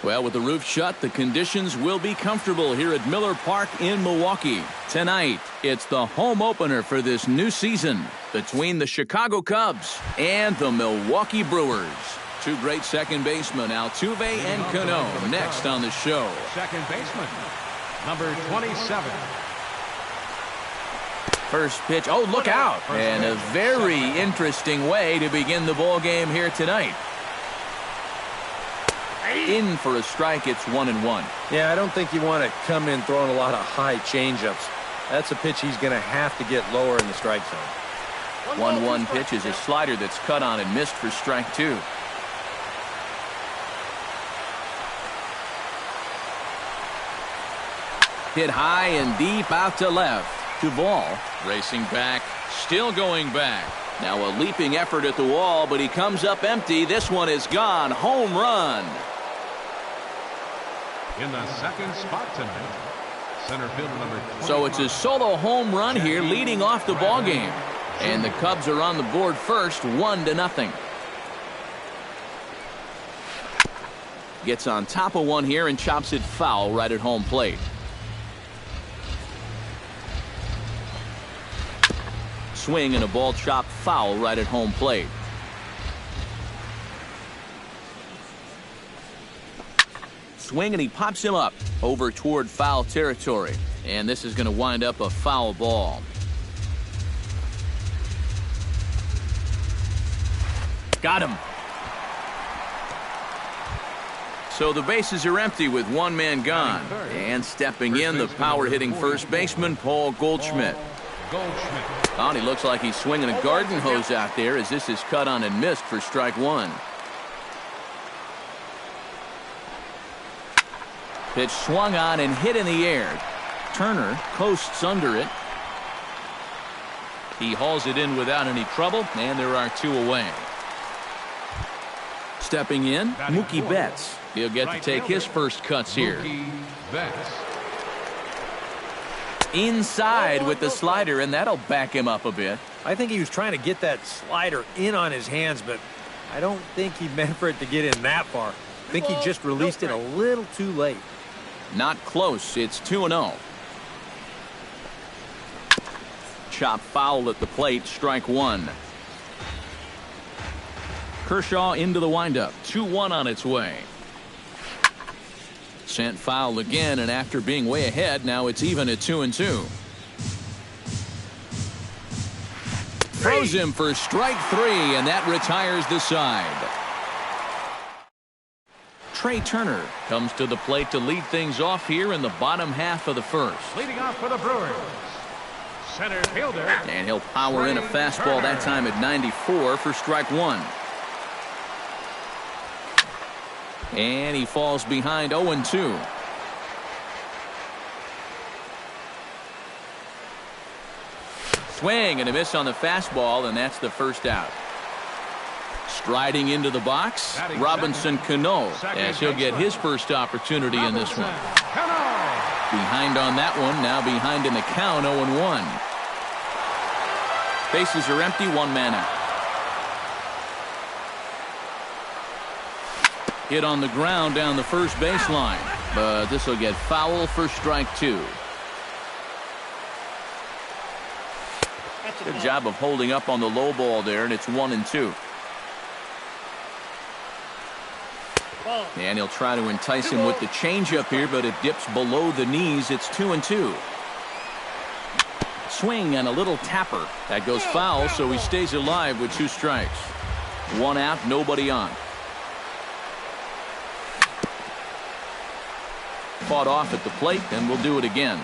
Well, with the roof shut, the conditions will be comfortable here at Miller Park in Milwaukee. Tonight, it's the home opener for this new season between the Chicago Cubs and the Milwaukee Brewers. Two great second basemen, Altuve and Cano, next on the show. Second baseman, number 27. First pitch. Oh, look out. And a very interesting way to begin the ball game here tonight. In for a strike. It's 1-1. Yeah, I don't think you want to come in throwing a lot of high changeups. That's a pitch he's going to have to get lower in the strike zone. 1-1 pitch is a slider that's cut on and missed for strike 2. Hit high and deep out to left. Duvall racing back, still going back. Now a leaping effort at the wall, but he comes up empty. This one is gone. Home run. In the second spot tonight, center fielder number 20. So it's a solo home run here leading off the ball game. And the Cubs are on the board first, 1-0. Gets on top of one here and chops it foul right at home plate. Swing and a ball chopped foul right at home plate. Swing and he pops him up over toward foul territory. And this is going to wind up a foul ball. Got him. So the bases are empty with one man gone. And stepping in, the power-hitting first baseman, Paul Goldschmidt. Oh, and he looks like he's swinging a garden hose out there as this is cut on and missed for strike 1. Pitch swung on and hit in the air. Turner coasts under it. He hauls it in without any trouble, and there are 2 away. Stepping in, Mookie Betts. He'll get to take his first cuts here. Inside with the slider, and that'll back him up a bit. I think he was trying to get that slider in on his hands, but I don't think he meant for it to get in that far. I think he just released it a little too late. Not close. It's 2-0. Chop foul at the plate. Strike 1. Kershaw into the windup. 2-1 on its way. Sent foul again, and after being way ahead, now it's even at 2-2. Throws him for strike 3, and that retires the side. Trey Turner comes to the plate to lead things off here in the bottom half of the first. Leading off for the Brewers, center fielder. And he'll power in a fastball that time at 94 for strike 1. And he falls behind 0-2. Swing and a miss on the fastball, and that's the first out. Striding into the box, Robinson Cano, as he'll get his first opportunity in this one. Behind on that one, now behind in the count, 0-1. Bases are empty, one man out. Hit on the ground down the first baseline, but this will get foul for strike 2. Good job of holding up on the low ball there, and it's 1-2. And he'll try to entice him with the changeup here, but it dips below the knees. It's 2-2. Swing and a little tapper. That goes foul, so he stays alive with 2 strikes. 1 out, nobody on. Fought off at the plate, and we'll do it again.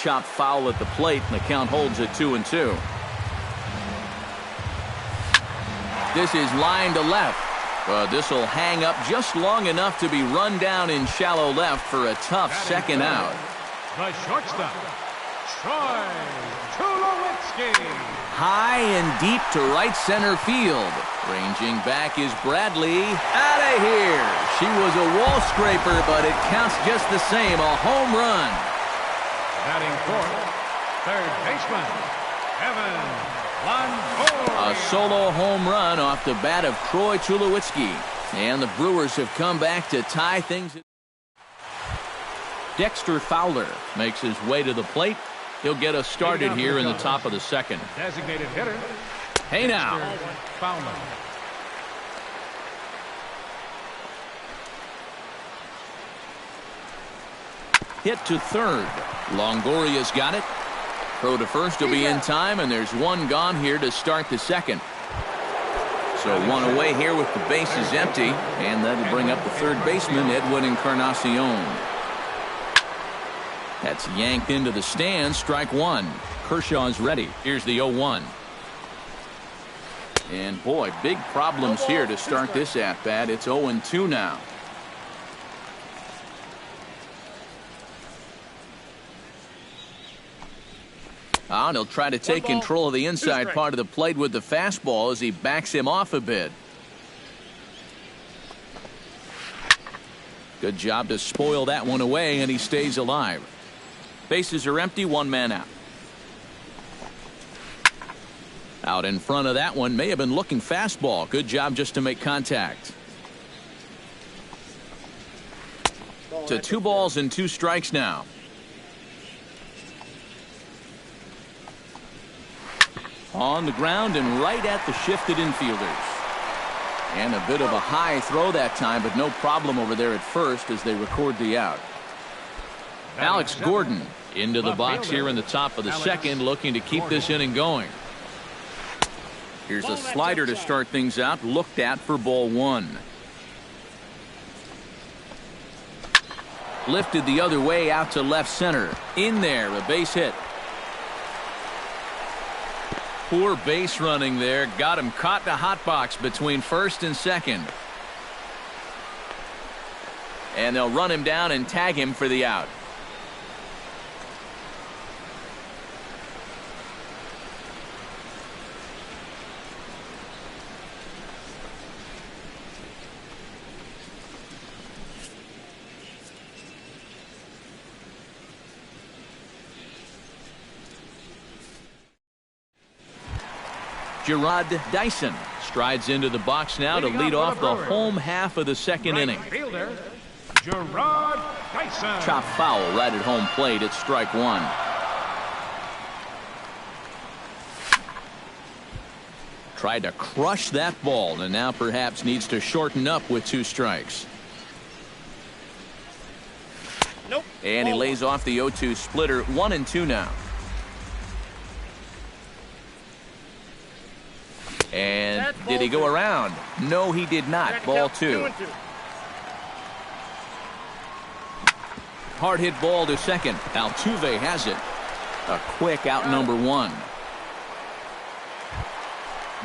Chop foul at the plate, and the count holds at 2-2. This is line to left, but this will hang up just long enough to be run down in shallow left for a tough second out. The shortstop, Troy Tulowitzki. High and deep to right center field. Ranging back is Bradley. Out of here. She was a wall scraper, but it counts just the same. A home run. Batting fourth, third baseman, Evan A solo home run off the bat of Troy Tulowitzki. And the Brewers have come back to tie things. Dexter Fowler makes his way to the plate. He'll get us started here in the top of the second. Designated hitter. Hey now. Fowler. Hit to third. Longoria's got it. Throw to first will be in time, and there's one gone here to start the second. So one away here with the bases empty, and that'll bring up the third baseman, Edwin Encarnacion. That's yanked into the stands, strike one. Kershaw's ready. Here's the 0-1. And boy, big problems here to start this at-bat. It's 0-2 now. And he'll try to take control of the inside part of the plate with the fastball as he backs him off a bit. Good job to spoil that one away, and he stays alive. Bases are empty, one man out. Out in front of that one, may have been looking fastball. Good job just to make contact. To 2 balls and 2 strikes now. On the ground and right at the shifted infielders. And a bit of a high throw that time, but no problem over there at first as they record the out. Alex Gordon into the box here in the top of the second, looking to keep this inning going. Here's a slider to start things out, looked at for ball 1. Lifted the other way out to left center. In there, a base hit. Poor base running there. Got him caught in a hot box between first and second. And they'll run him down and tag him for the out. Gerard Dyson strides into the box now to lead off the home half of the second inning. Fielder, Gerard Dyson. Chop foul right at home plate. It's strike 1. Tried to crush that ball and now perhaps needs to shorten up with 2 strikes. Nope. And he lays off the 0-2 splitter. 1-2 now. And did he go around? No, he did not. Ball 2. Hard hit ball to second. Altuve has it. A quick out number 1.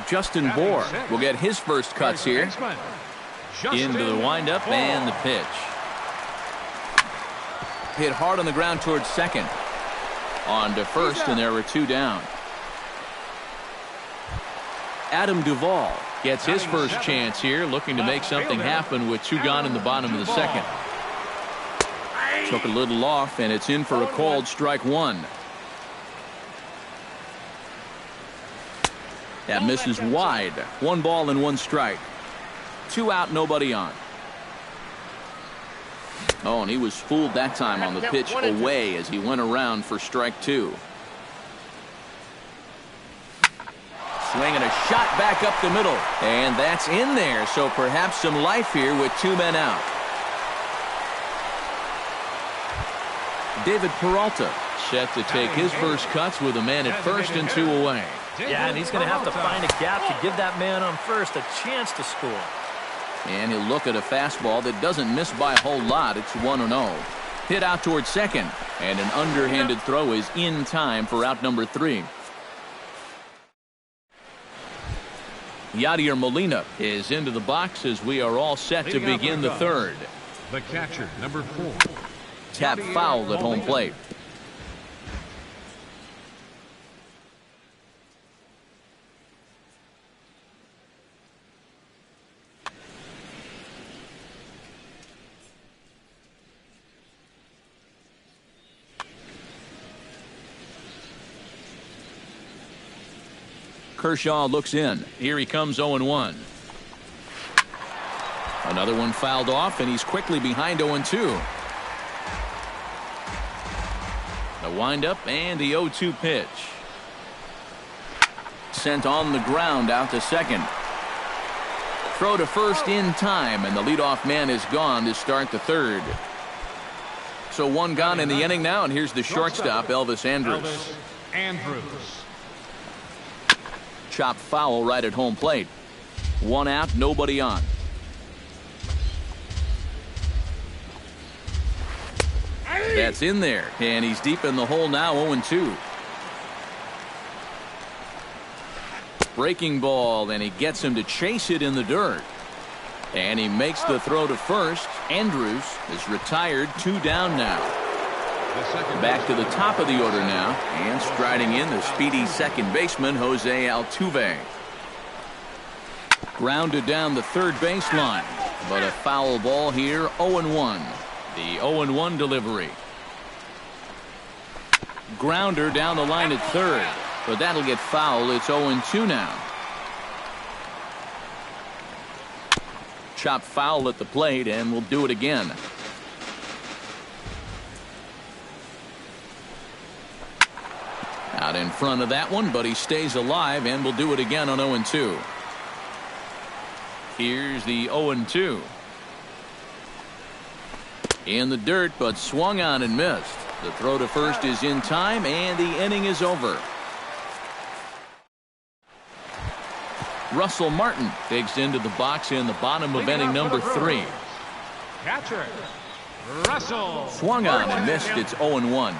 Justin Bour will get his first cuts here. Into the windup and the pitch. Hit hard on the ground towards second. On to first, and there were 2 down. Adam Duvall gets his first chance here, looking to make something happen with 2 gone in the bottom of the second. Took a little off, and it's in for a called strike 1. That misses wide. 1 ball and 1 strike. 2 out, nobody on. Oh, and he was fooled that time on the pitch away as he went around for strike 2. Swinging a shot back up the middle. And that's in there, so perhaps some life here with 2 men out. David Peralta set to take his first cuts with a man at first and 2 away. Yeah, and he's going to have to find a gap to give that man on first a chance to score. And he'll look at a fastball that doesn't miss by a whole lot. It's 1-0. Hit out towards second, and an underhanded throw is in time for out number 3. Yadier Molina is into the box as we are all set to begin the third. The catcher, number 4. Tap foul at home plate. Kershaw looks in. Here he comes 0-1. Another one fouled off, and he's quickly behind 0-2. The windup and the 0-2 pitch. Sent on the ground out to second. Throw to first in time, and the leadoff man is gone to start the third. So one gone in the inning now, and here's the shortstop, Elvis Andrus. Chopped foul right at home plate. One out, nobody on. That's in there, and he's deep in the hole now, 0-2. Breaking ball, and he gets him to chase it in the dirt. And he makes the throw to first. Andrus is retired, 2 down now. Back to the top of the order now, and striding in the speedy second baseman, Jose Altuve. Grounded down the third baseline, but a foul ball here, 0-1. The 0-1 delivery. Grounder down the line at third, but that'll get foul. It's 0-2 now. Chop foul at the plate, and we'll do it again. Out in front of that one, but he stays alive, and we'll do it again on 0-2. Here's the 0-2. In the dirt, but swung on and missed. The throw to first is in time, and the inning is over. Russell Martin digs into the box in the bottom of inning number 3. Catcher, Russell. Swung on and missed. It's 0-1.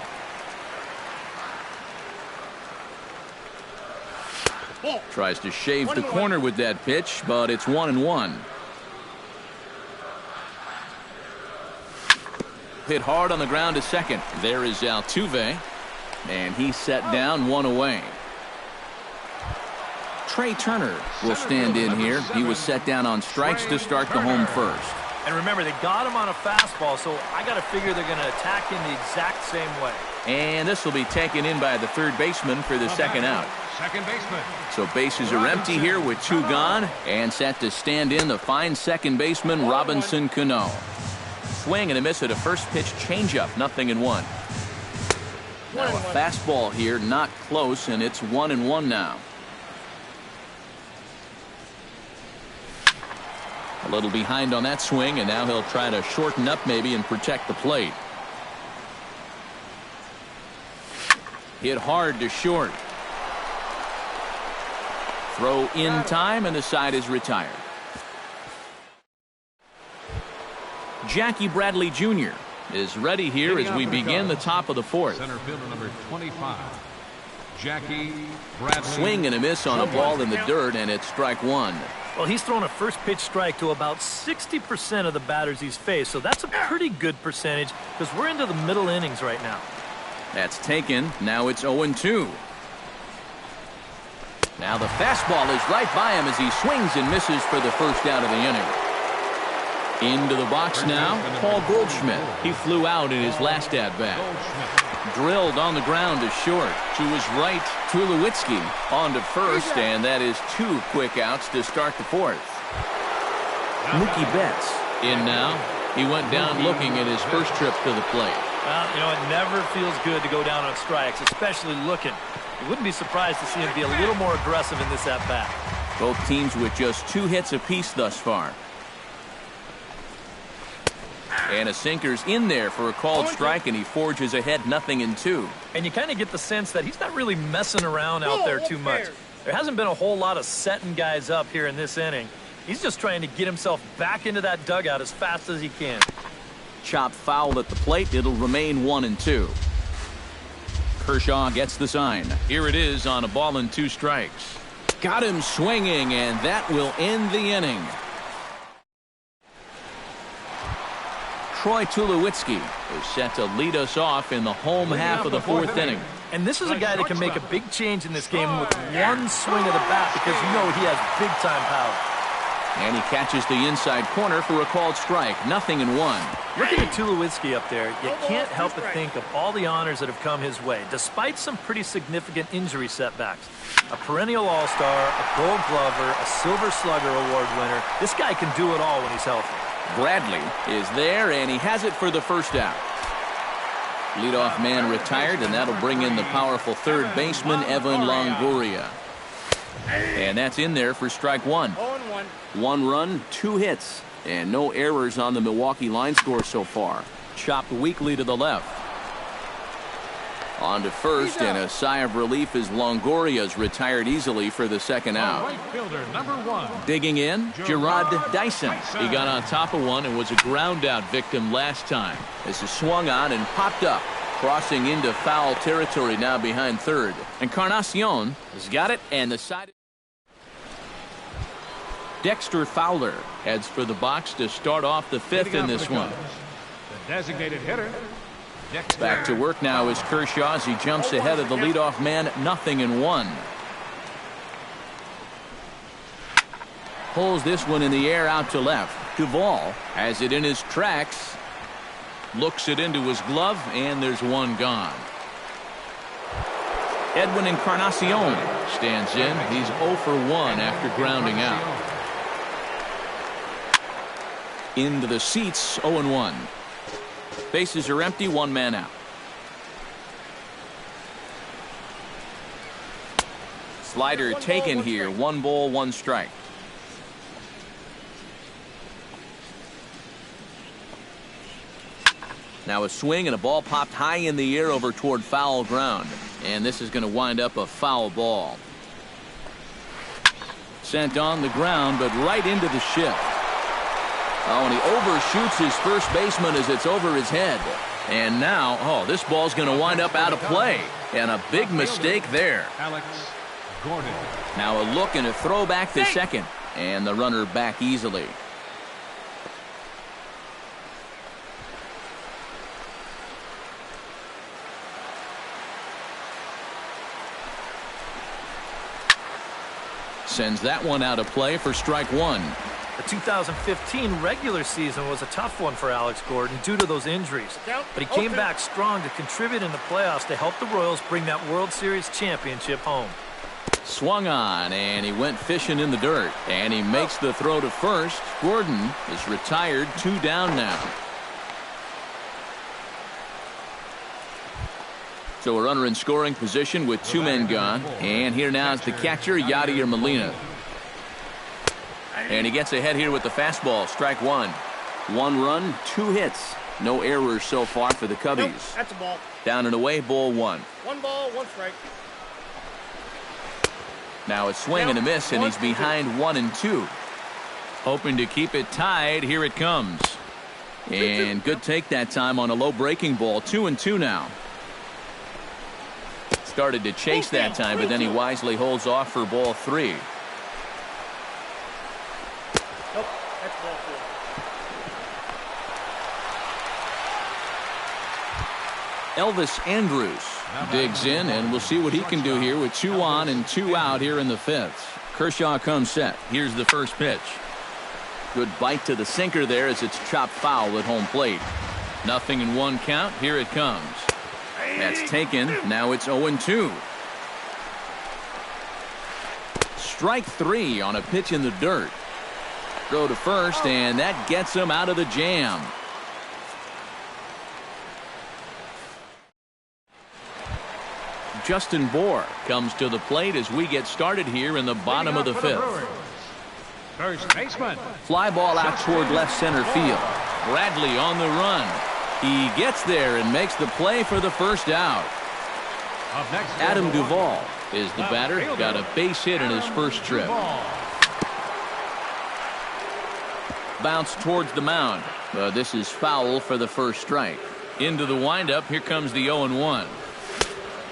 Tries to shave the corner with that pitch, but it's 1-1. Hit hard on the ground to second. There is Altuve, and he's set down, 1 away. Trey Turner will stand in here. He was set down on strikes to start the home first. And remember, they got him on a fastball, so I got to figure they're going to attack him the exact same way. And this will be taken in by the third baseman for the second out. Second baseman. So bases are empty here with 2 gone, and set to stand in the fine second baseman, Robinson Cano. Swing and a miss at a first pitch changeup, 0-1. Now a fastball here, not close, and it's 1-1 now. A little behind on that swing, and now he'll try to shorten up maybe and protect the plate. Hit hard to short. Throw in time, and the side is retired. Jackie Bradley Jr. is ready here as we begin the top of the fourth. Center fielder number 25, Jackie Bradley. Swing and a miss on a ball in the dirt, and it's strike 1. Well, he's thrown a first pitch strike to about 60% of the batters he's faced, so that's a pretty good percentage because we're into the middle innings right now. That's taken. Now it's 0-2. Now the fastball is right by him as he swings and misses for the first out of the inning. Into the box now, Paul Goldschmidt. He flew out in his last at-bat. Drilled on the ground to short. To his right, Tulowitzki on to first, and that is 2 quick outs to start the fourth. Mookie Betts in now. He went down looking at his first trip to the plate. Well, you know, it never feels good to go down on strikes, especially looking. You wouldn't be surprised to see him be a little more aggressive in this at-bat. Both teams with just 2 hits apiece thus far. And a sinker's in there for a called strike, and he forges ahead 0-2. And you kind of get the sense that he's not really messing around out there too much. There hasn't been a whole lot of setting guys up here in this inning. He's just trying to get himself back into that dugout as fast as he can. Chopped foul at the plate. It'll remain 1-2. Kershaw gets the sign. Here it is on a ball and 2 strikes. Got him swinging, and that will end the inning. Troy Tulowitzki is set to lead us off in the home half of the 4th inning. And this is a guy that can make a big change in this game with one swing of the bat because you know he has big-time power. And he catches the inside corner for a called strike. 0-1. Looking at Tulowitzki up there, you can't help but think of all the honors that have come his way, despite some pretty significant injury setbacks. A perennial all-star, a gold glover, a silver slugger award winner. This guy can do it all when he's healthy. Bradley is there, and he has it for the first out. Leadoff man retired, and that'll bring in the powerful third baseman, Evan Longoria. And that's in there for strike one. 0-1. 1 run, 2 hits, and no errors on the Milwaukee line score so far. Chopped weakly to the left. On to first, and a sigh of relief as Longoria's retired easily for the second out. Right fielder, number 1. Digging in, Gerard Dyson. He got on top of one and was a ground out victim last time. This is swung on and popped up, crossing into foul territory now behind third. Encarnacion has got it, and the side. Dexter Fowler heads for the box to start off the fifth in this one. The designated hitter. Dexter. Back to work now is Kershaw as he jumps ahead of the leadoff man. 0-1. Pulls this one in the air out to left. Duvall has it in his tracks. Looks it into his glove, and there's one gone. Edwin Encarnacion stands in. He's 0 for 1 after grounding out. Into the seats, 0-1. Bases are empty, 1 man out. Slider taken here. 1 ball, 1 strike. Now a swing and a ball popped high in the air over toward foul ground. And this is going to wind up a foul ball. Sent on the ground, but right into the shift. Oh, and he overshoots his first baseman as it's over his head. And now, oh, this ball's going to wind up out of play. And a big mistake there. Alex Gordon. Now a look and a throw back to second. And the runner back easily. Sends that one out of play for strike one. The 2015 regular season was a tough one for Alex Gordon due to those injuries. But he came back strong to contribute in the playoffs to help the Royals bring that World Series championship home. Swung on, and he went fishing in the dirt. And he makes the throw to first. Gordon is retired, 2 down now. So a runner in scoring position with 2 men gone. And here now is the catcher, Yadier Molina. And he gets ahead here with the fastball. Strike one. 1 run, 2 hits. No errors so far for the Cubbies. Nope, that's a ball. Down and away, ball 1. 1 ball, 1 strike. Now a swing and a miss, and he's behind 1-2. Hoping to keep it tied. Here it comes. And good take that time on a low breaking ball. 2-2 now. Started to chase that time, but then he wisely holds off for ball 3. Nope, that's ball 4. Elvis Andrus digs in, and we'll see what he can do here with 2 on and 2 out here in the 5th. Kershaw comes set. Here's the first pitch. Good bite to the sinker there as it's chopped foul at home plate. 0-1 count. Here it comes. That's taken. Now it's 0-2. Strike 3 on a pitch in the dirt. Throw to first, and that gets him out of the jam. Justin Bour comes to the plate as we get started here in the bottom of the 5th. First baseman. Fly ball out toward left center field. Bradley on the run. He gets there and makes the play for the first out. Up next, Adam Duvall is the batter. Got a base hit in his first trip. Bounce towards the mound. This is foul for the first strike. Into the windup. Here comes the 0-1.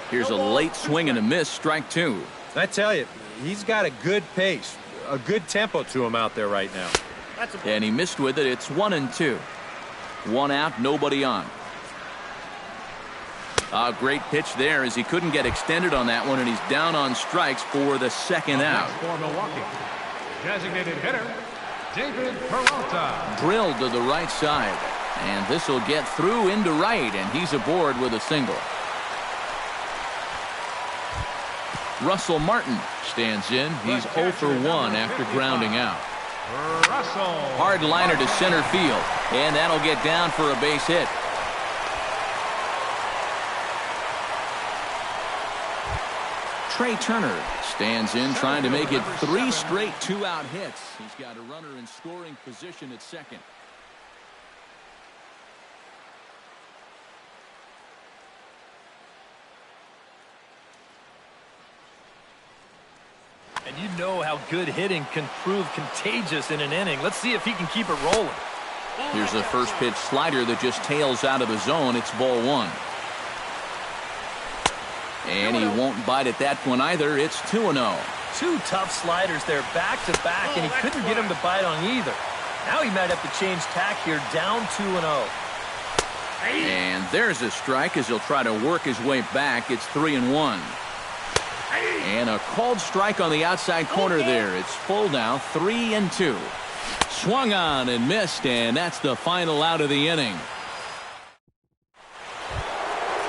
Here's a late swing and a miss. Strike 2. I tell you, he's got a good pace, a good tempo to him out there right now. That's a ball. And he missed with it. It's 1-2. 1 out, nobody on. A great pitch there as he couldn't get extended on that one, and he's down on strikes for the second out. For Milwaukee, designated hitter David Peralta. Drilled to the right side. And this will get through into right, and he's aboard with a single. Russell Martin stands in. He's 0 for 1 after grounding out. Hard liner to center field, and that'll get down for a base hit. Trey Turner stands in, trying to make it 3 straight 2-out hits. He's got a runner in scoring position at second. And you know how good hitting can prove contagious in an inning. Let's see if he can keep it rolling. Here's a first pitch slider that just tails out of the zone. It's ball 1. And he won't bite at that one either. It's 2-0. 2 tough sliders there back to back, and he couldn't get him to bite on either. Now he might have to change tack here, down 2-0. And there's a strike as he'll try to work his way back. It's 3-1. And a called strike on the outside corner there. It's full now, 3-2. Swung on and missed, and that's the final out of the inning.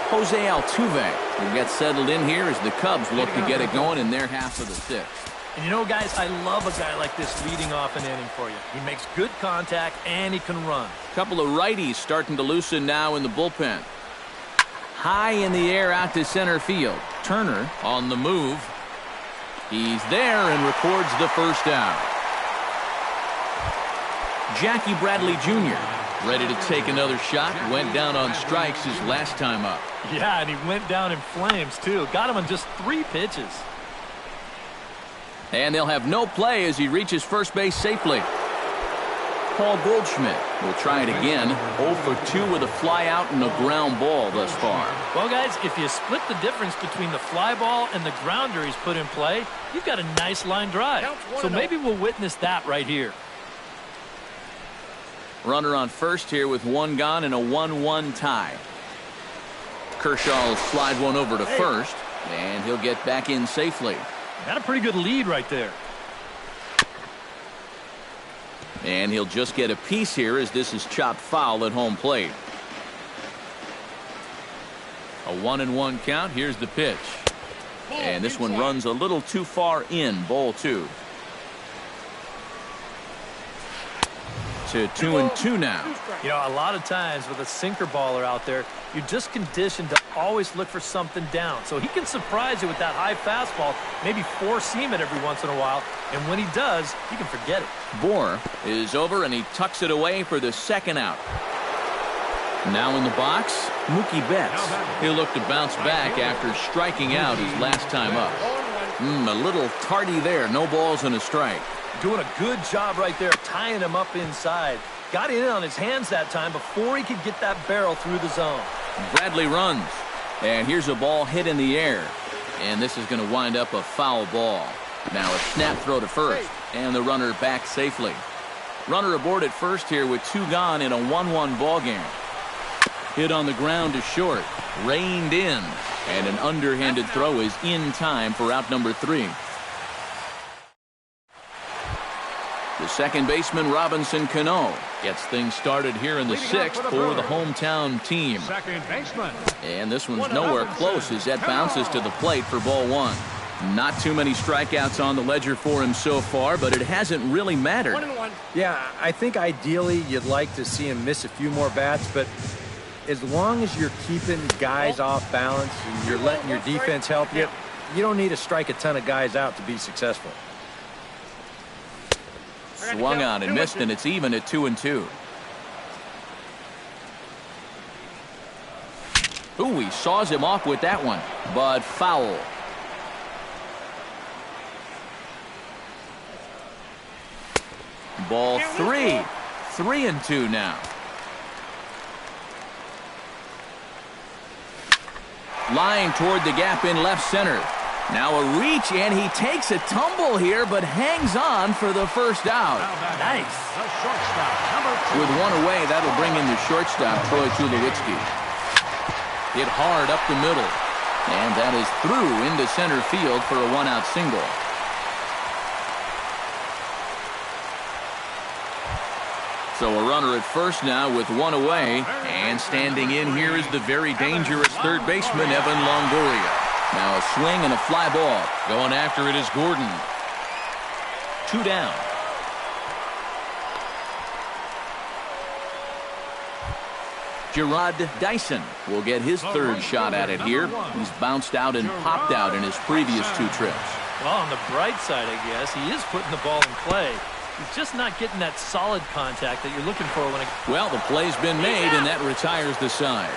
Jose Altuve will get settled in here as the Cubs look to get it going in their half of the 6th. And you know, guys, I love a guy like this leading off an inning for you. He makes good contact, and he can run. Couple of righties starting to loosen now in the bullpen. High in the air out to center field. Turner on the move. He's there and records the first out. Jackie Bradley Jr. ready to take another shot. Went down on strikes his last time up. Yeah, and he went down in flames, too. Got him on just 3 pitches. And they'll have no play as he reaches first base safely. Paul Goldschmidt will try it again. 0 for 2 with a fly out and a ground ball thus far. Well, guys, if you split the difference between the fly ball and the grounder he's put in play, you've got a nice line drive. So maybe we'll witness that right here. Runner on first here with 1 gone and a 1-1 tie. Kershaw will slide one over to first, and he'll get back in safely. Got a pretty good lead right there. And he'll just get a piece here as this is chopped foul at home plate. A 1-1 count. Here's the pitch. And this one runs a little too far in. Ball 2. To 2-2 now. You know, a lot of times with a sinker baller out there, you're just conditioned to always look for something down. So he can surprise you with that high fastball, maybe 4-seam it every once in a while. And when he does, you can forget it. Bohr is over and he tucks it away for the second out. Now in the box, Mookie Betts. He'll look to bounce back after striking out his last time up. A little tardy there. No balls and a strike. Doing a good job right there, tying him up inside. Got in on his hands that time before he could get that barrel through the zone. Bradley runs. And here's a ball hit in the air. And this is going to wind up a foul ball. Now a snap throw to first. And the runner back safely. Runner aboard at first here with 2 gone in a 1-1 ball game. Hit on the ground to short. Reined in. And an underhanded throw is in time for out number 3. The second baseman, Robinson Cano, gets things started here in the 6th for the hometown team. Second baseman. And this one's nowhere close as that bounces to the plate for ball 1. Not too many strikeouts on the ledger for him so far, but it hasn't really mattered. 1-1. Yeah, I think ideally you'd like to see him miss a few more bats, but as long as you're keeping guys off balance and you're letting your defense help you, you don't need to strike a ton of guys out to be successful. Swung on and missed, and it's even at 2-2. Ooh, he saws him off with that one, but foul. Ball 3. 3-2 now. Line toward the gap in left center. Now a reach, and he takes a tumble here, but hangs on for the first out. Nice. The shortstop, number 2. With one away, that'll bring in the shortstop, Troy Tulowitzki. Hit hard up the middle. And that is through into center field for a 1-out single. So a runner at first now with one away. And standing in here is the very dangerous third baseman, Evan Longoria. Now a swing and a fly ball. Going after it is Gordon. 2 down. Gerard Dyson will get his third shot at it here. He's bounced out and popped out in his previous 2 trips. Well, on the bright side, I guess, he is putting the ball in play. He's just not getting that solid contact that you're looking for when it... Well, the play's been made, and that retires the side.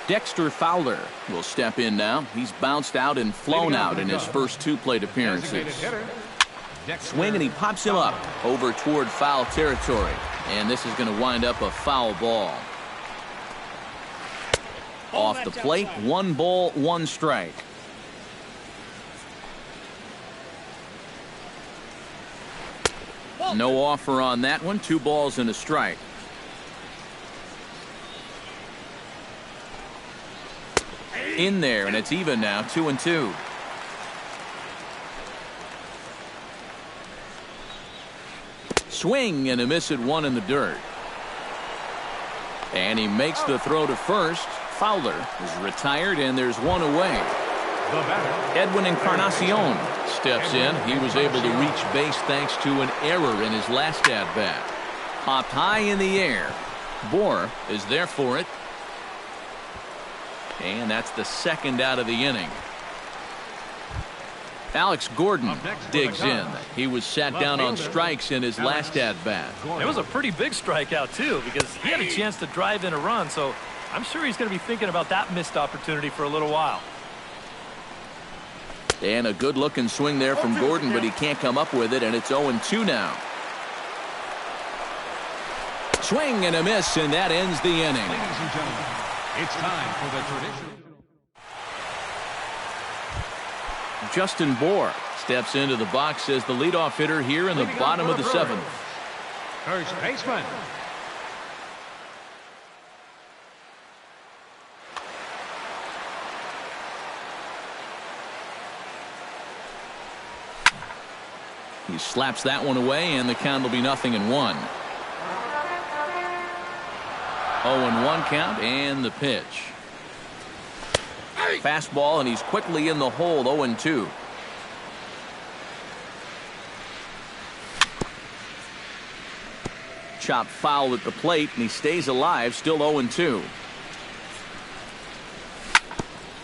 Dexter Fowler will step in now. He's bounced out and flown out in his first 2 plate appearances. Swing, and he pops him up over toward foul territory. And this is going to wind up a foul ball. Off the plate, 1 ball, 1 strike. No offer on that one. 2 balls and a strike. In there, and it's even now, 2-2. Swing and a miss at 1 in the dirt. And he makes the throw to first. Fowler is retired, and there's 1 away. Edwin Encarnacion steps in. He was able to reach base thanks to an error in his last at-bat. Popped high in the air. Bohr is there for it. And that's the 2nd out of the inning. Alex Gordon digs in. He was sat down on strikes in his last at-bat. It was a pretty big strikeout, too, because he had a chance to drive in a run, so I'm sure he's going to be thinking about that missed opportunity for a little while. And a good-looking swing there from Gordon, but he can't come up with it, and it's 0-2 now. Swing and a miss, and that ends the inning. Ladies and gentlemen, it's time for the traditional. Justin Bohr steps into the box as the leadoff hitter here in the bottom of the 7th. First baseman. He slaps that one away, and the count will be 0-1. 0-1 count, and the pitch. Fastball, and he's quickly in the hole. 0-2. Chopped foul at the plate, and he stays alive, still 0-2.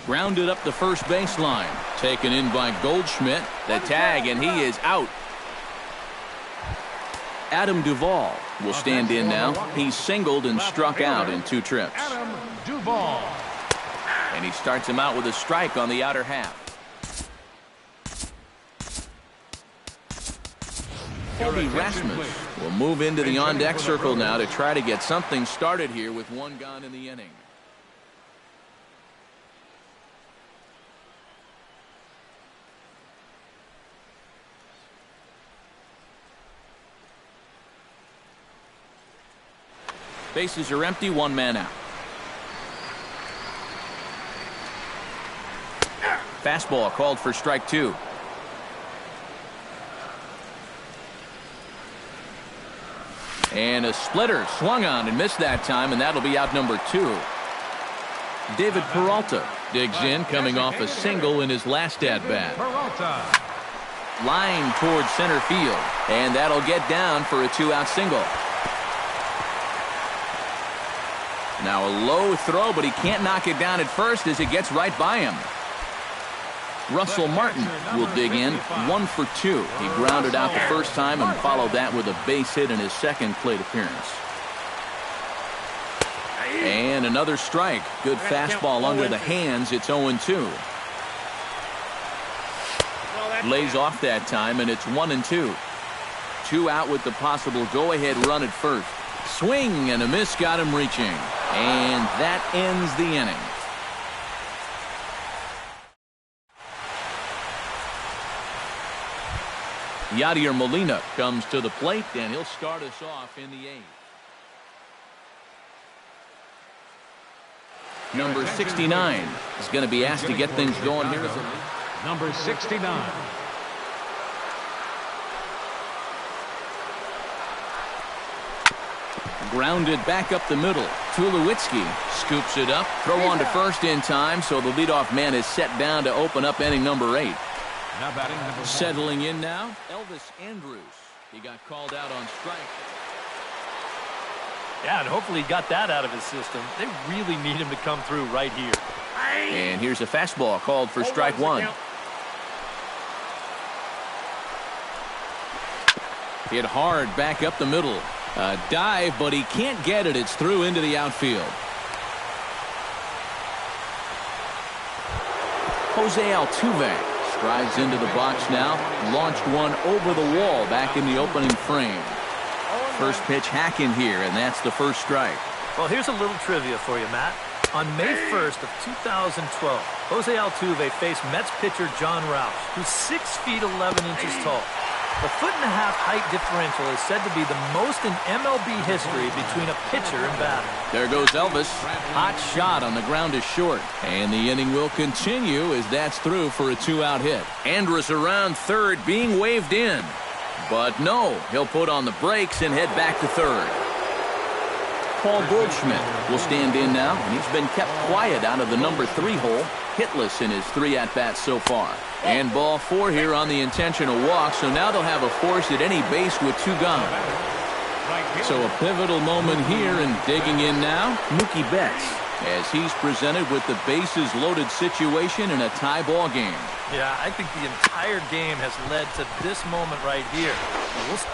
Grounded up the first baseline. Taken in by Goldschmidt. The tag, and he is out. Adam Duvall will stand in now. He's singled and struck out in 2 trips. Adam Duvall. And he starts him out with a strike on the outer half. Colby Rasmus will move into the on-deck circle now to try to get something started here with 1 gone in the inning. Bases are empty, 1 man out. Fastball called for strike 2. And a splitter swung on and missed that time, and that'll be out number 2. David Peralta digs in, coming off a single in his last at-bat. Line towards center field, and that'll get down for a 2-out single. Now a low throw, but he can't knock it down at first as it gets right by him. Russell Martin will dig in, 1 for 2. He grounded out the first time and followed that with a base hit in his 2nd plate appearance. And another strike. Good fastball under the hands. It's 0-2. Lays off that time, and it's 1-2. 2 out with the possible go-ahead run at first. Swing and a miss got him reaching. And that ends the inning. Yadier Molina comes to the plate, and he'll start us off in the 8th. Number 69 is going to be asked to get things going here. Number 69. Grounded back up the middle. Tulowitzki scoops it up. Throw on to first in time, so the leadoff man is set down to open up inning number 8. Now batting number 1. Settling in now, Elvis Andrews. He got called out on strike. Yeah, and hopefully he got that out of his system. They really need him to come through right here. And here's a fastball called for strike 1. Hit hard back up the middle. A dive, but he can't get it. It's through into the outfield. Jose Altuve strides into the box now. Launched one over the wall back in the opening frame. First pitch hack in here, and that's the first strike. Well, here's a little trivia for you, Matt. On May 1st of 2012, Jose Altuve faced Mets pitcher John Roush, who's 6 feet 11 inches tall. The 1.5-foot height differential is said to be the most in MLB history between a pitcher and batter. There goes Elvis. Hot shot on the ground is short. And the inning will continue as that's through for a 2-out hit. Andrus around third being waved in. But no, he'll put on the brakes and head back to third. Paul Goldschmidt will stand in now, and he's been kept quiet out of the number 3 hole. Hitless in his 3 at-bats so far. And ball 4 here on the intentional walk, so now they'll have a force at any base with 2 gone. So a pivotal moment here, and digging in now, Mookie Betts, as he's presented with the bases loaded situation in a tie ball game. Yeah, I think the entire game has led to this moment right here.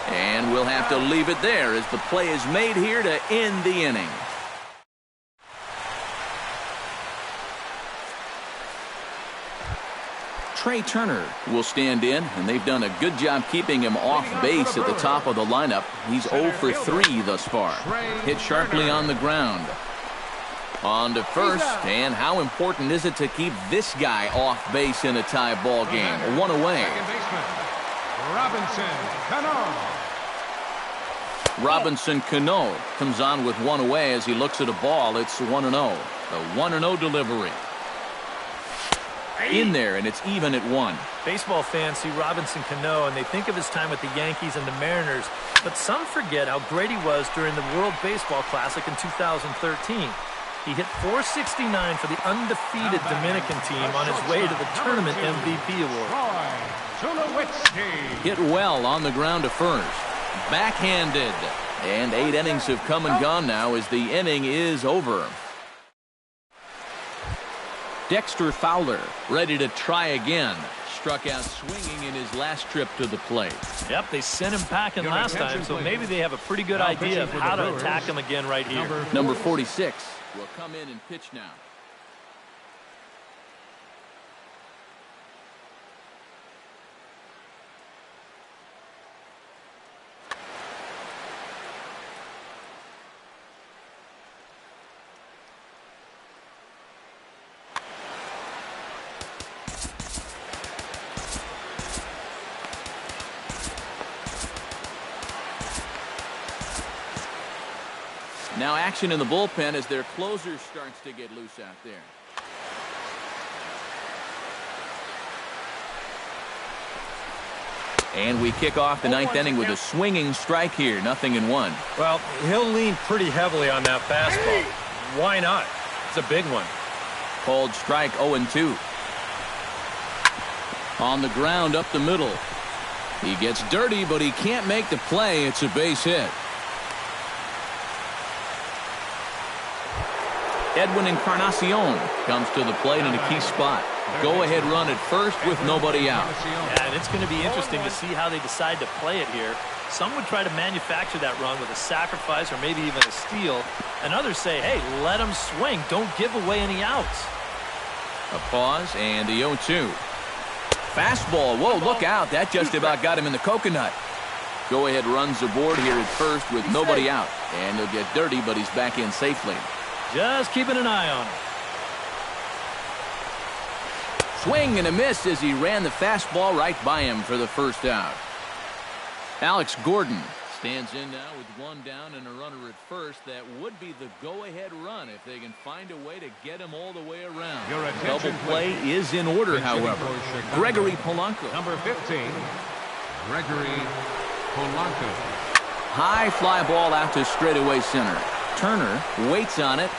And we'll have to leave it there as the play is made here to end the inning. Trey Turner will stand in, and they've done a good job keeping him off base at the top of the lineup. He's 0 for 3 thus far. Hit sharply on the ground. On to first, and how important is it to keep this guy off base in a tie ball game? 1 away. Robinson Cano comes on with 1 away as he looks at a ball. It's 1-0. The 1-0 delivery. In there, and it's even at 1. Baseball fans see Robinson Cano, and they think of his time with the Yankees and the Mariners, but some forget how great he was during the World Baseball Classic in 2013. He hit .469 for the undefeated Dominican team on his way to the tournament MVP award. Hit well on the ground to first. Backhanded. And 8 innings have come and gone now as the inning is over. Dexter Fowler ready to try again. Struck out swinging in his last trip to the plate. Yep, they sent him packing last time, so maybe they have a pretty good idea of how to attack him again right here. Number 46 will come in and pitch now. Now action in the bullpen as their closer starts to get loose out there. And we kick off the 9th inning with a swinging strike here. 0-1. Well, he'll lean pretty heavily on that fastball. Why not? It's a big one. Called strike 0-2. On the ground up the middle. He gets dirty, but he can't make the play. It's a base hit. Edwin Encarnacion comes to the plate in a key spot. Go-ahead run at first with nobody out. Yeah, and it's going to be interesting to see how they decide to play it here. Some would try to manufacture that run with a sacrifice or maybe even a steal. And others say, hey, let them swing. Don't give away any outs. A pause and the 0-2. Fastball. Whoa, look out. That just about got him in the coconut. Go-ahead runs aboard here at first with nobody out. And he'll get dirty, but he's back in safely. Just keeping an eye on him. Swing and a miss as he ran the fastball right by him for the first out. Alex Gordon stands in now with 1 down and a runner at first. That would be the go-ahead run if they can find a way to get him all the way around. Double play is in order, however. Gregory Polanco. Number 15, Gregory Polanco. High fly ball out to straightaway center. Turner waits on it.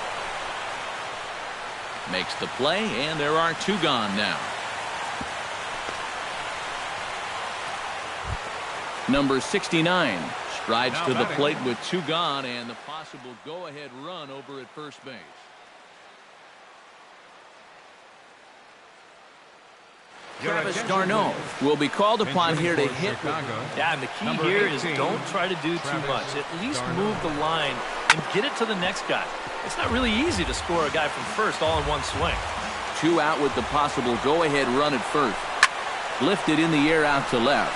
Makes the play, and there are two gone now. Number 69 strides to the plate with two gone and the possible go-ahead run over at first base. Travis d'Arnaud will be called upon here to hit. Yeah, and the key here is don't try to do too much. At least move the line and get it to the next guy. It's not really easy to score a guy from first all in one swing. Two out with the possible go-ahead run at first. Lifted in the air out to left.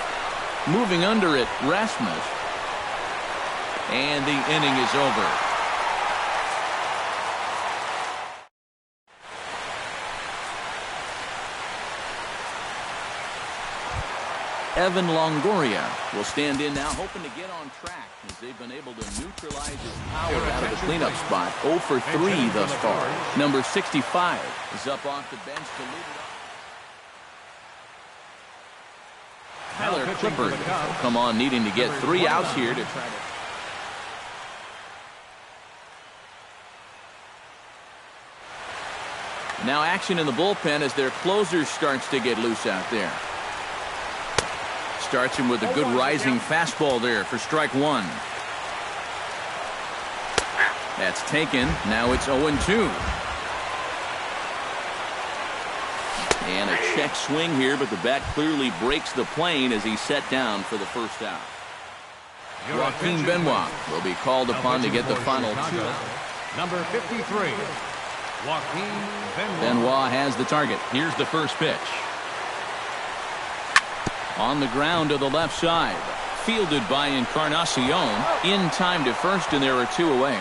Moving under it, Rasmus. And the inning is over. Evan Longoria will stand in now, hoping to get on track as they've been able to neutralize his power out of the cleanup spot. 0 for 3 thus far. Number 65 is up off the bench to lead it off. Tyler Clippard will come on needing to get 3 outs here to try to... Now action in the bullpen as their closer starts to get loose out there. Starts him with a good rising fastball there for strike one. That's taken. Now it's 0-2. And a check swing here, but the bat clearly breaks the plane as he's set down for the first out. Joaquin Benoit will be called upon to get the final 2 out. Number 53, Joaquin Benoit. Benoit has the target. Here's the first pitch. On the ground to the left side. Fielded by Encarnacion. In time to first, and there are 2 away.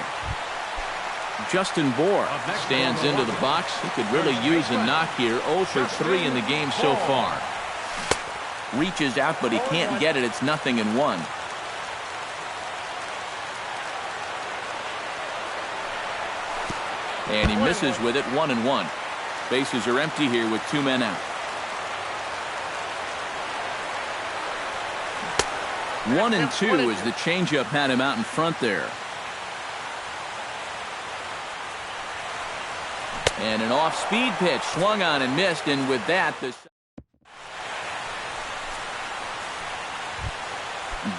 Justin Bour stands into the box. He could really use a knock here. 0 for 3 in the game so far. Reaches out, but he can't get it. It's 0-1. And he misses with it. 1-1. Bases are empty here with 2 men out. 1-2 as the changeup had him out in front there. And an off-speed pitch swung on and missed, and with that,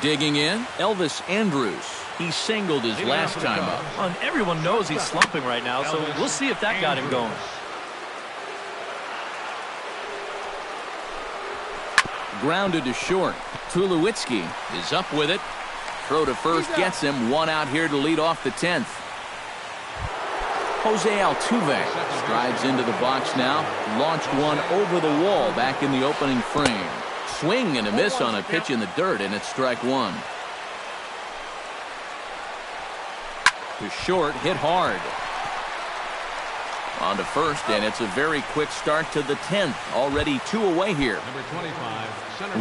digging in, Elvis Andrus. He singled his last time up. And everyone knows he's slumping right now, so we'll see if that got him going. Grounded to short. Tulowitzki is up with it. Throw to first gets him. 1 out here to lead off the 10th. Jose Altuve strides into the box now. Launched one over the wall back in the opening frame. Swing and a miss on a pitch in the dirt, and it's strike 1. To short, hit hard. On to first, and it's a very quick start to the 10th. Already 2 away here. Number 25,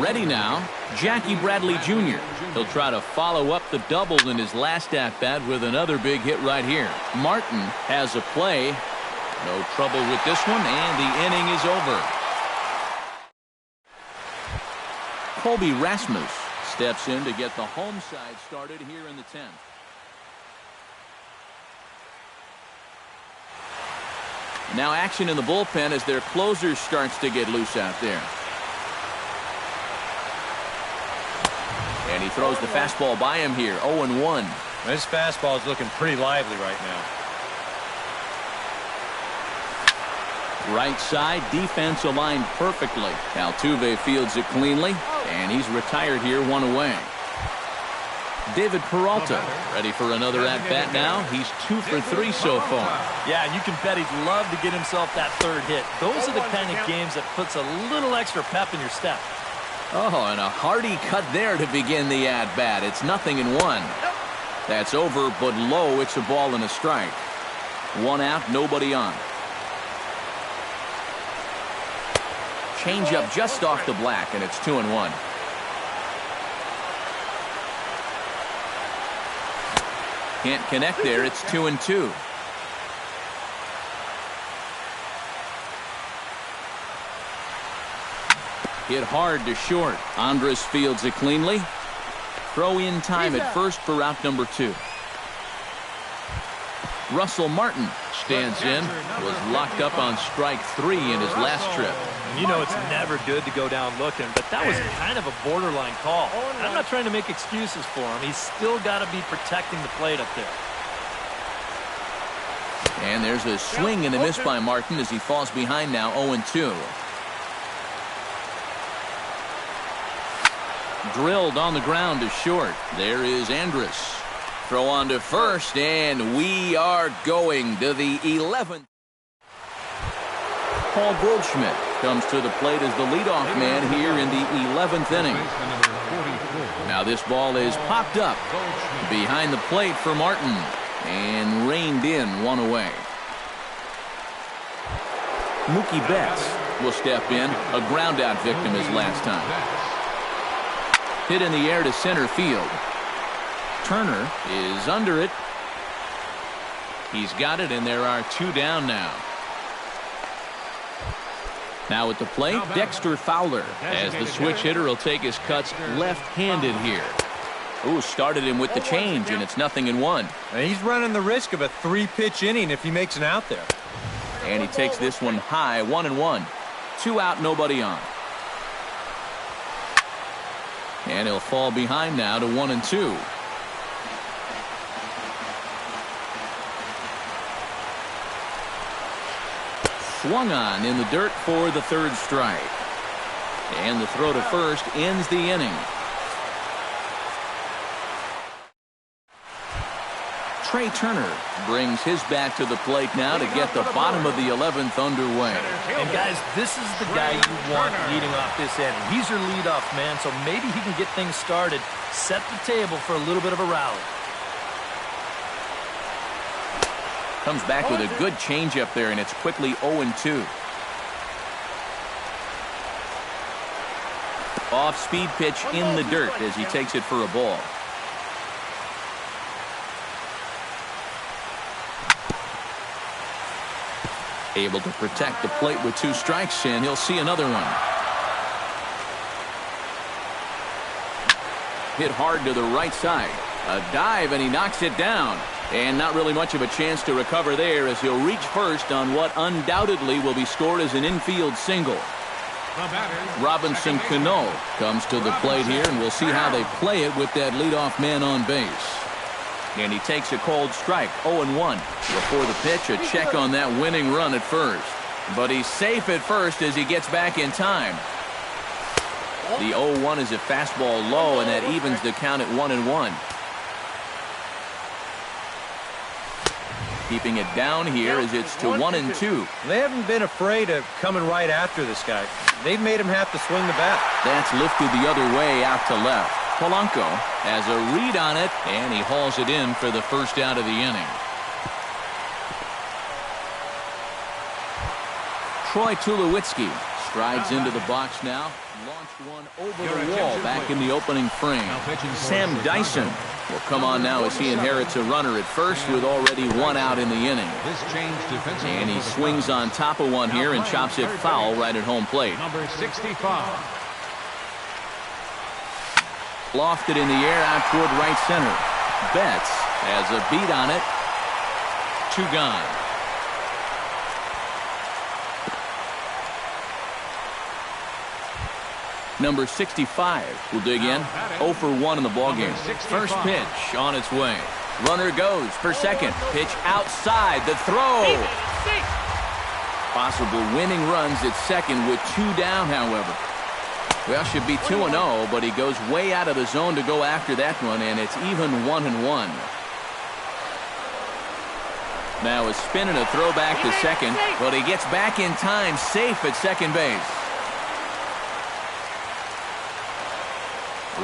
ready now, Jackie Bradley Jr. He'll try to follow up the double in his last at-bat with another big hit right here. Martin has a play. No trouble with this one, and the inning is over. Colby Rasmus steps in to get the home side started here in the 10th. Now action in the bullpen as their closer starts to get loose out there. And he throws the fastball by him here. 0-1. This fastball is looking pretty lively right now. Right side, defense aligned perfectly. Altuve fields it cleanly, and he's retired here, 1 away. David Peralta ready for another at-bat now. He's 2 for 3 so far. Yeah, and you can bet he'd love to get himself that 3rd hit. Those are the kind of games that puts a little extra pep in your step. Oh, and a hearty cut there to begin the at-bat. It's 0-1. That's over, but low. It's a ball and a strike. 1 out, nobody on. Change up just off the black, and it's 2-1. Can't connect there. It's 2-2. Hit hard to short. Andrus fields it cleanly. Throw in time at first for route number 2. Russell Martin stands in, was locked up on strike 3 in his last trip. You know it's never good to go down looking, but that was kind of a borderline call. I'm not trying to make excuses for him. He's still got to be protecting the plate up there. And there's a swing and a miss by Martin as he falls behind now 0-2. Drilled on the ground to short. There is Andrus. Throw on to first, and we are going to the 11th. Paul Goldschmidt comes to the plate as the leadoff man here in the 11th inning. Now this ball is popped up behind the plate for Martin and reined in, one away. Mookie Betts will step in, a ground out victim his last time. Hit in the air to center field. Turner is under it. He's got it, and there are 2 down now. Now at the plate, Dexter Fowler, as the switch hitter will take his cuts left-handed here. Ooh, started him with the change, and it's 0-1. And he's running the risk of a 3-pitch inning if he makes an out there. And he takes this one high, 1-1. 2 out, nobody on. And he'll fall behind now to 1-2. Swung on in the dirt for the 3rd strike. And the throw to first ends the inning. Trey Turner brings his bat to the plate now to get the bottom of the 11th underway. And guys, this is the guy you want leading off this inning. He's your leadoff man, so maybe he can get things started, set the table for a little bit of a rally. Comes back with a good changeup there, and it's quickly 0-2. Off-speed pitch in the dirt as he takes it for a ball. Able to protect the plate with 2 strikes, and he'll see another one. Hit hard to the right side. A dive, and he knocks it down. And not really much of a chance to recover there as he'll reach first on what undoubtedly will be scored as an infield single. Robinson Cano comes to the plate here, and we'll see how they play it with that leadoff man on base. And he takes a cold strike, 0-1. Before the pitch, a check on that winning run at first. But he's safe at first as he gets back in time. The 0-1 is a fastball low, and that evens the count at 1-1. Keeping it down here as it's to 1-2. They haven't been afraid of coming right after this guy. They've made him have to swing the bat. That's lifted the other way out to left. Polanco has a read on it, and he hauls it in for the first out of the inning. Troy Tulowitzki strides into the box now. Launched one over the wall back in the opening frame. Sam Dyson will come on now as he inherits a runner at first with already 1 out in the inning. And he swings on top of one here and chops it foul right at home plate. Number 65. Lofted in the air out toward right center. Betts has a beat on it. 2 gone. Number 65 will dig in. 0 for 1 in the ballgame. First pitch on its way. Runner goes for second. Pitch outside. The throw. Possible winning runs at second with 2 down, however. Well, should be 2-0, but he goes way out of the zone to go after that one, and it's even 1-1. Now a spin and a throw back to second, but he gets back in time, safe at second base.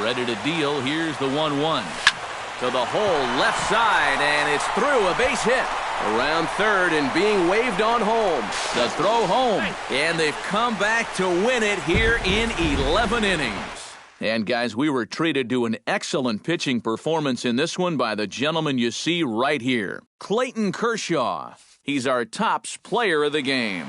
Ready to deal. Here's the 1-1. To the hole left side, and it's through, a base hit. Around third and being waved on home. The throw home, and they've come back to win it here in 11 innings. And guys, we were treated to an excellent pitching performance in this one by the gentleman you see right here, Clayton Kershaw. He's our tops player of the game.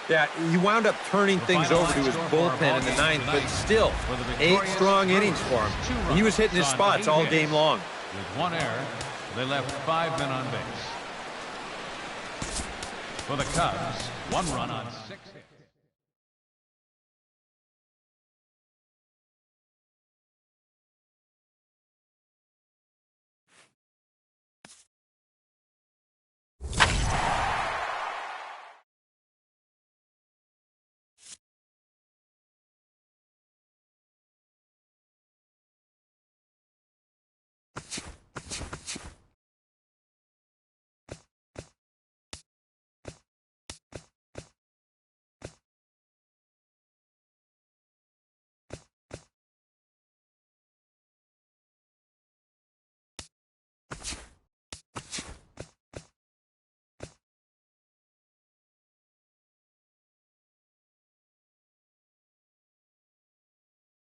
Yeah, he wound up turning things over to his bullpen in the ninth, but still, 8 strong innings for him. And he was hitting his spots all game long. With 1 error, they left 5 men on base. For the Cubs, 1 run on